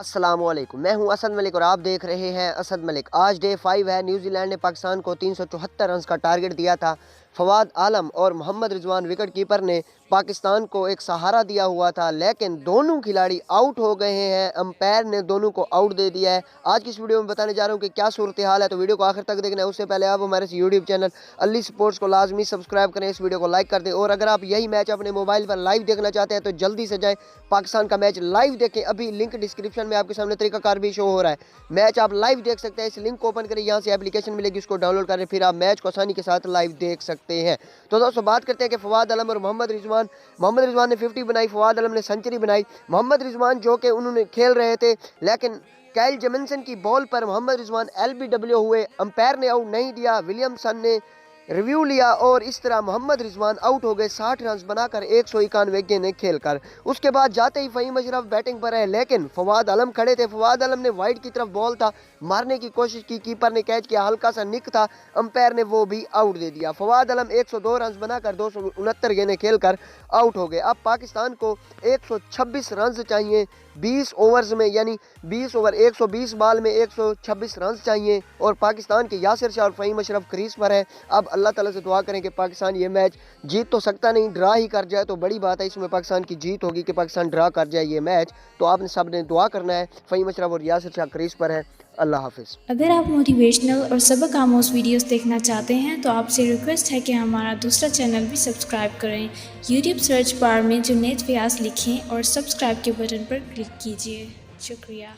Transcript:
अस्सलाम वालेकुम, मैं हूं असद मलिक और आप देख रहे हैं असद मलिक। आज डे 5 है। न्यूजीलैंड ने पाकिस्तान को 374 रन का टारगेट दिया था। फवाद आलम और मोहम्मद रिजवान विकेट कीपर ने पाकिस्तान को एक सहारा दिया हुआ था, लेकिन दोनों खिलाड़ी आउट हो गए हैं। अंपायर ने दोनों को आउट दे दिया है। आज की इस वीडियो में बताने जा रहा हूं कि क्या सूरत हाल है, तो वीडियो को आखिर तक देखना है। उससे पहले आप हमारे यूट्यूब चैनल अली स्पोर्ट्स को लाजमी सब्सक्राइब करें, इस वीडियो को लाइक कर दें। और अगर आप यही मैच अपने मोबाइल पर लाइव देखना चाहते हैं तो जल्दी से जाएँ, पाकिस्तान का मैच लाइव देखें। अभी लिंक डिस्क्रिप्शन में आपके सामने तरीकाकार भी शो हो रहा है, मैच आप लाइव देख सकते हैं। इस लिंक को ओपन करें, यहाँ से एप्लीकेशन मिलेगी, उसको डाउनलोड करें, फिर आप मैच को आसानी के साथ लाइव देख सकते हैं। तो दोस्तों बात करते हैं कि फवाद आलम और मोहम्मद रिजवान ने 50 बनाई, फवाद आलम ने सेंचुरी बनाई। मोहम्मद रिजवान जो कि उन्होंने खेल रहे थे, लेकिन काइल जेमिसन की बॉल पर मोहम्मद रिजवान LBW हुए। अंपायर ने आउट नहीं दिया, विलियमसन ने रिव्यू लिया और इस तरह मोहम्मद रिजवान आउट हो गए 60 रन बनाकर 191 गेंदें खेलकर। उसके बाद जाते ही फ़हीम अशरफ बैटिंग पर है, लेकिन फवाद आलम खड़े थे। फवाद आलम ने वाइड की तरफ बॉल था, मारने की कोशिश की, कीपर ने कैच किया, हल्का सा निक था, अंपायर ने वो भी आउट दे दिया। फवाद आलम 102 रन बनाकर 269 गेंदें खेलकर आउट हो गए। अब पाकिस्तान को 126 रन चाहिए 20 ओवर्स में, यानी 20 ओवर 120 बॉल में 126 रन चाहिए। और पाकिस्तान के यासिर शाह और फ़हीम अशरफ क्रीज पर है। अब अल्लाह ताला से दुआ करें कि पाकिस्तान ये मैच जीत तो सकता नहीं, ड्रा ही कर जाए तो बड़ी बात है। इसमें पाकिस्तान की जीत होगी कि पाकिस्तान ड्रा कर जाए ये मैच। तो आपने सब ने दुआ करना है। फ़हीम अशरफ और यासिर शाह क्रीज पर है। अल्लाह हाफिज़। अगर आप मोटिवेशनल और सबक आमोज़ वीडियोस देखना चाहते हैं तो आपसे रिक्वेस्ट है कि हमारा दूसरा चैनल भी सब्सक्राइब करें। यूट्यूब सर्च बार में जुनैद व्यास लिखें और सब्सक्राइब के बटन पर क्लिक कीजिए। शुक्रिया।